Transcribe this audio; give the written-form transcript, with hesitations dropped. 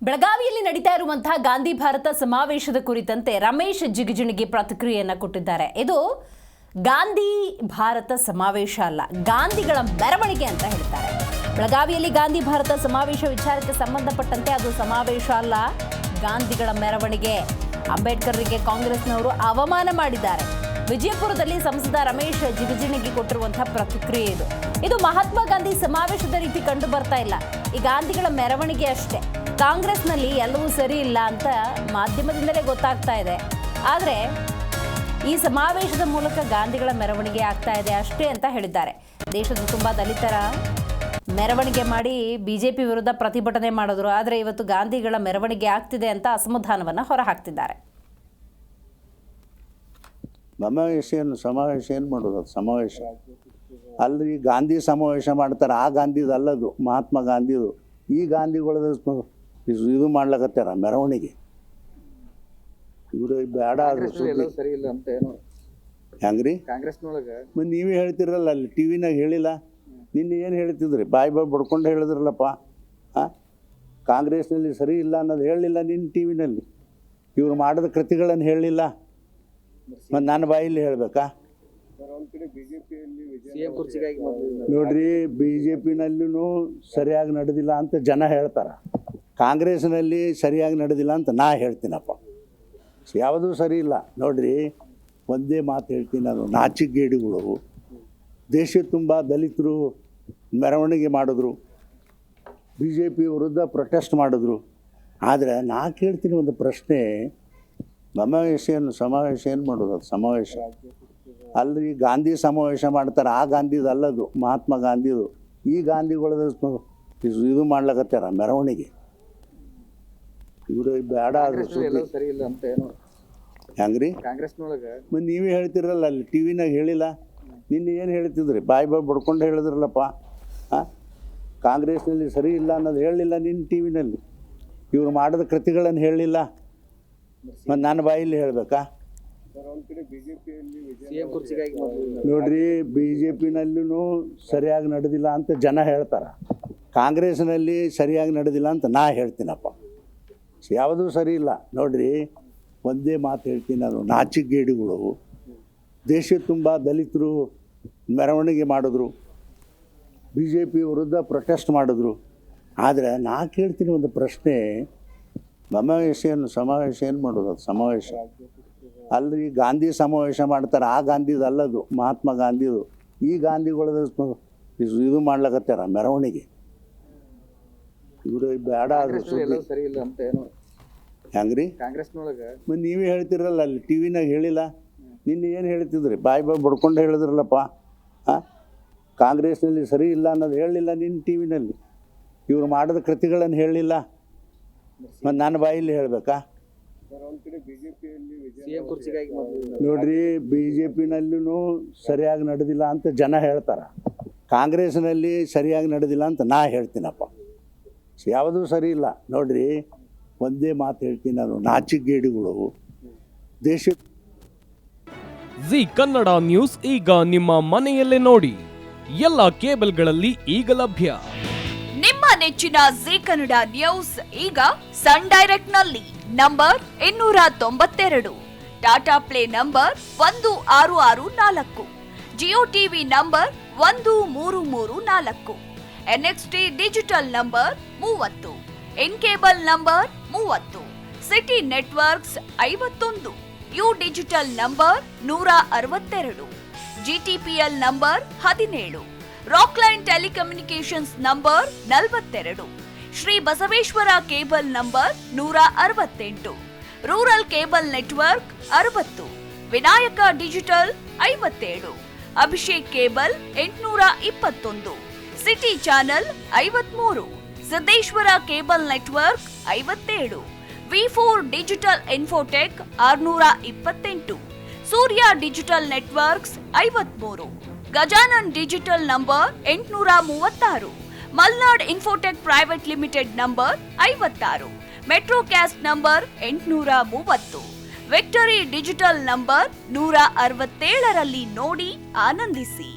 ಬೆಳಗಾವಿಯಲ್ಲಿ ನಡೀತಾ ಇರುವಂತಹ ಗಾಂಧಿ ಭಾರತ ಸಮಾವೇಶದ ಕುರಿತಂತೆ ರಮೇಶ್ ಜಿಗಜಿಣಗಿ ಪ್ರತಿಕ್ರಿಯೆಯನ್ನು ಕೊಟ್ಟಿದ್ದಾರೆ. ಇದು ಗಾಂಧಿ ಭಾರತ ಸಮಾವೇಶ ಅಲ್ಲ, ಗಾಂಧಿಗಳ ಮೆರವಣಿಗೆ ಅಂತ ಹೇಳ್ತಾರೆ. ಬೆಳಗಾವಿಯಲ್ಲಿ ಗಾಂಧಿ ಭಾರತ ಸಮಾವೇಶ ವಿಚಾರಕ್ಕೆ ಸಂಬಂಧಪಟ್ಟಂತೆ ಅದು ಸಮಾವೇಶ ಅಲ್ಲ, ಗಾಂಧಿಗಳ ಮೆರವಣಿಗೆ. ಅಂಬೇಡ್ಕರ್ರಿಗೆ ಕಾಂಗ್ರೆಸ್ನವರು ಅವಮಾನ ಮಾಡಿದ್ದಾರೆ. ವಿಜಯಪುರದಲ್ಲಿ ಸಂಸದ ರಮೇಶ್ ಜಿಗಜಿಣಗಿ ಕೊಟ್ಟಿರುವಂತಹ ಪ್ರತಿಕ್ರಿಯೆ ಇದು ಮಹಾತ್ಮ ಗಾಂಧಿ ಸಮಾವೇಶದ ರೀತಿ ಕಂಡು ಬರ್ತಾ ಇಲ್ಲ. ಈ ಗಾಂಧಿಗಳ ಮೆರವಣಿಗೆ ಅಷ್ಟೇ. ಕಾಂಗ್ರೆಸ್ನಲ್ಲಿ ಎಲ್ಲವೂ ಸರಿ ಇಲ್ಲ ಅಂತ ಮಾಧ್ಯಮದಿಂದಲೇ ಗೊತ್ತಾಗ್ತಾ ಇದೆ. ಆದರೆ ಈ ಸಮಾವೇಶದ ಮೂಲಕ ಗಾಂಧಿಗಳ ಮೆರವಣಿಗೆ ಆಗ್ತಾ ಇದೆ ಅಷ್ಟೇ ಅಂತ ಹೇಳಿದ್ದಾರೆ. ದೇಶದ ತುಂಬ ದಲಿತರ ಮೆರವಣಿಗೆ ಮಾಡಿ ಬಿಜೆಪಿ ವಿರುದ್ಧ ಪ್ರತಿಭಟನೆ ಮಾಡಿದ್ರು. ಆದರೆ ಇವತ್ತು ಗಾಂಧಿಗಳ ಮೆರವಣಿಗೆ ಆಗ್ತಿದೆ ಅಂತ ಅಸಮಾಧಾನವನ್ನು ಹೊರಹಾಕ್ತಿದ್ದಾರೆ. ಸಮಾವೇಶ ಏನು ಮಾಡೋದು? ಅದು ಸಮಾವೇಶ ಅಲ್ರಿ, ಗಾಂಧಿ ಸಮಾವೇಶ ಮಾಡ್ತಾರೆ. ಆ ಗಾಂಧಿದು ಅಲ್ಲದು, ಮಹಾತ್ಮ ಗಾಂಧಿದು. ಈ ಗಾಂಧಿಗಳದ ಇದು ಮಾಡ್ಲಕತ್ತಾರ ಮೆರವಣಿಗೆ. ಇವರು ಬೇಡ ಸರಿ ಇಲ್ಲ ಅಂತ ಏನು ಹೆಂಗ್ರಿ ಕಾಂಗ್ರೆಸ್ನೊಳಗೆ ಮತ್ತೆ ನೀವೇ ಹೇಳ್ತಿರಲ್ಲ, ಅಲ್ಲಿ ಟಿ ವಿನಾಗ ಹೇಳಿಲ್ಲ. ನಿನ್ನೆ ಏನು ಹೇಳ್ತಿದ್ರಿ? ಬಾಯಿ ಬಡ್ಕೊಂಡು ಹೇಳಿದ್ರಲ್ಲಪ್ಪ. ಕಾಂಗ್ರೆಸ್ನಲ್ಲಿ ಸರಿ ಇಲ್ಲ ಅನ್ನೋದು ಹೇಳಲಿಲ್ಲ ನಿನ್ನ ಟಿ ವಿನಲ್ಲಿ. ಇವ್ರು ಮಾಡಿದ ಕೃತಿಗಳನ್ನು ಹೇಳಲಿಲ್ಲ. ಮತ್ತು ನನ್ನ ಬಾಯಲ್ಲಿ ಹೇಳಬೇಕಾ? ನೋಡ್ರಿ, ಬಿ ಜೆ ಪಿನಲ್ಲೂ ಸರಿಯಾಗಿ ನಡೆದಿಲ್ಲ ಅಂತ ಜನ ಹೇಳ್ತಾರೆ, ಕಾಂಗ್ರೆಸ್ನಲ್ಲಿ ಸರಿಯಾಗಿ ನಡೆದಿಲ್ಲ ಅಂತ ನಾ ಹೇಳ್ತೀನಪ್ಪ. ಯಾವುದೂ ಸರಿ ಇಲ್ಲ. ನೋಡ್ರಿ, ಒಂದೇ ಮಾತು ಹೇಳ್ತೀನಿ, ನಾನು ನಾಚಿಗೇಡಿಗಳು ದೇಶ ತುಂಬ ದಲಿತರು ಮೆರವಣಿಗೆ ಮಾಡಿದ್ರು, ಬಿ ಜೆ ಪಿ ವಿರುದ್ಧ ಪ್ರೊಟೆಸ್ಟ್ ಮಾಡಿದ್ರು. ಆದರೆ ನಾ ಕೇಳ್ತೀನಿ ಒಂದು ಪ್ರಶ್ನೆ, ಸಮಾವೇಶ ಏನು ಮಾಡೋದು? ಅದು ಸಮಾವೇಶ ಅಲ್ರಿ, ಗಾಂಧಿ ಸಮಾವೇಶ ಮಾಡ್ತಾರೆ. ಆ ಗಾಂಧಿದು ಅಲ್ಲದು, ಮಹಾತ್ಮ ಗಾಂಧಿದು. ಈ ಗಾಂಧಿಗಳದ ಇದು ಮಾಡ್ಲಕತ್ತಾರ ಮೆರವಣಿಗೆ. ಇವರು ಬೇಡ ಸರಿ ಇಲ್ಲ ಅಂತ ಏನು ಹೆಂಗ್ರಿ ಕಾಂಗ್ರೆಸ್ನೊಳಗೆ ಮತ್ತೆ ನೀವೇ ಹೇಳ್ತಿರಲ್ಲ, ಅಲ್ಲಿ ಟಿ ವಿನಾಗ ಹೇಳಿಲ್ಲ. ನಿನ್ನೆ ಏನು ಹೇಳ್ತಿದ್ರಿ? ಬಾಯಿ ಬಡ್ಕೊಂಡು ಹೇಳಿದ್ರಲ್ಲಪ್ಪ. ಕಾಂಗ್ರೆಸ್ನಲ್ಲಿ ಸರಿ ಇಲ್ಲ ಅನ್ನೋದು ಹೇಳಲಿಲ್ಲ ನಿನ್ನ ಟಿ ವಿನಲ್ಲಿ. ಇವ್ರು ಮಾಡಿದ ಕೃತಿಗಳನ್ನು ಹೇಳಲಿಲ್ಲ. ಮತ್ತು ನನ್ನ ಬಾಯಲ್ಲಿ ಹೇಳಬೇಕಾ? ನೋಡ್ರಿ, ಬಿ ಜೆ ಪಿನಲ್ಲೂ ಸರಿಯಾಗಿ ನಡೆದಿಲ್ಲ ಅಂತ ಜನ ಹೇಳ್ತಾರೆ, ಕಾಂಗ್ರೆಸ್ನಲ್ಲಿ ಸರಿಯಾಗಿ ನಡೆದಿಲ್ಲ ಅಂತ ನಾ ಹೇಳ್ತೀನಪ್ಪ. ಯಾವುದೂ ಸರಿ ಇಲ್ಲ. ನೋಡ್ರಿ, ಒಂದೇ ಮಾತು ಹೇಳ್ತೀನಿ, ನಾನು ನಾಚಿಗೇಡಿಗಳು ದೇಶ ತುಂಬ ದಲಿತರು ಮೆರವಣಿಗೆ ಮಾಡಿದ್ರು, ಬಿ ಜೆ ಪಿ ವಿರುದ್ಧ ಪ್ರೊಟೆಸ್ಟ್ ಮಾಡಿದ್ರು. ಆದರೆ ನಾ ಕೇಳ್ತೀನಿ ಒಂದು ಪ್ರಶ್ನೆ, ಸಮಾವೇಶ ಏನು ಮಾಡೋದು? ಅದು ಸಮಾವೇಶ ಅಲ್ರಿ, ಗಾಂಧಿ ಸಮಾವೇಶ ಮಾಡ್ತಾರೆ. ಆ ಗಾಂಧಿದು ಅಲ್ಲದು, ಮಹಾತ್ಮ ಗಾಂಧಿದು. ಈ ಗಾಂಧಿಗಳದ ಇದು ಮಾಡ್ಲಕತ್ತಾರ ಮೆರವಣಿಗೆ. ಇವರು ಬೇಡ ಸರಿ ಇಲ್ಲ ಅಂತ ಏನು ಹೆಂಗ್ರಿ ಕಾಂಗ್ರೆಸ್ನೊಳಗೆ ಮತ್ತೆ ನೀವೇ ಹೇಳ್ತಿರಲ್ಲ, ಅಲ್ಲಿ ಟಿ ವಿನಾಗ ಹೇಳಿಲ್ಲ. ನಿನ್ನೆ ಏನು ಹೇಳ್ತಿದ್ರಿ? ಬಾಯಿ ಬಡ್ಕೊಂಡು ಹೇಳಿದ್ರಲ್ಲಪ್ಪ. ಕಾಂಗ್ರೆಸ್ನಲ್ಲಿ ಸರಿ ಇಲ್ಲ ಅನ್ನೋದು ಹೇಳಲಿಲ್ಲ ನಿನ್ನ ಟಿ ವಿನಲ್ಲಿ. ಇವ್ರು ಮಾಡಿದ ಕೃತಿಗಳನ್ನು ಹೇಳಲಿಲ್ಲ. ಮತ್ತು ನನ್ನ ಬಾಯಲ್ಲಿ ಹೇಳಬೇಕಾ? ನೋಡ್ರಿ, ಬಿ ಜೆ ಪಿನಲ್ಲೂ ಸರಿಯಾಗಿ ನಡೆದಿಲ್ಲ ಅಂತ ಜನ ಹೇಳ್ತಾರೆ, ಕಾಂಗ್ರೆಸ್ನಲ್ಲಿ ಸರಿಯಾಗಿ ನಡೆದಿಲ್ಲ ಅಂತ ನಾ ಹೇಳ್ತೀನಪ್ಪ. ಯಾವುದೂ ಸರಿ ಇಲ್ಲ. ನೋಡ್ರಿ, ಒಂದೇ ಮಾತು ಹೇಳ್ತೀನಿ, ನಾನು ನಾಚಿಗೇಡಿಗಳು ದೇಶ. ಜಿ ಕನ್ನಡ ನ್ಯೂಸ್ ಈಗ ನಿಮ್ಮ ಮನೆಯಲ್ಲೇ ನೋಡಿ, ಎಲ್ಲ ಕೇಬಲ್ಗಳಲ್ಲಿ ಈಗ ಲಭ್ಯ. ನಿಮ್ಮ ನೆಚ್ಚಿನ ಜಿ ಕನ್ನಡ ನ್ಯೂಸ್ ಈಗ ಸನ್ ಡೈರೆಕ್ಟ್ ನಲ್ಲಿ number 292, Tata Play number 1664, Jio TV number 1334, NXT digital number 30, in cable number 30, City Networks 51, U digital number 162, GTPL number 17, Rockline telecommunications number 42, Shri Basaveshwara cable number 168, rural cable network 60, Vinayaka digital 57, Abhishek cable 821, city channel 53, Siddeshwara cable network 57, ವಿ4 digital infotech 628, Surya digital networks 53, Gajanan digital number 836, Malnad infotech private limited number 56, Metrocast number 830, victory digital number 167ರಲ್ಲಿ ನೋಡಿ ಆನಂದಿಸಿ.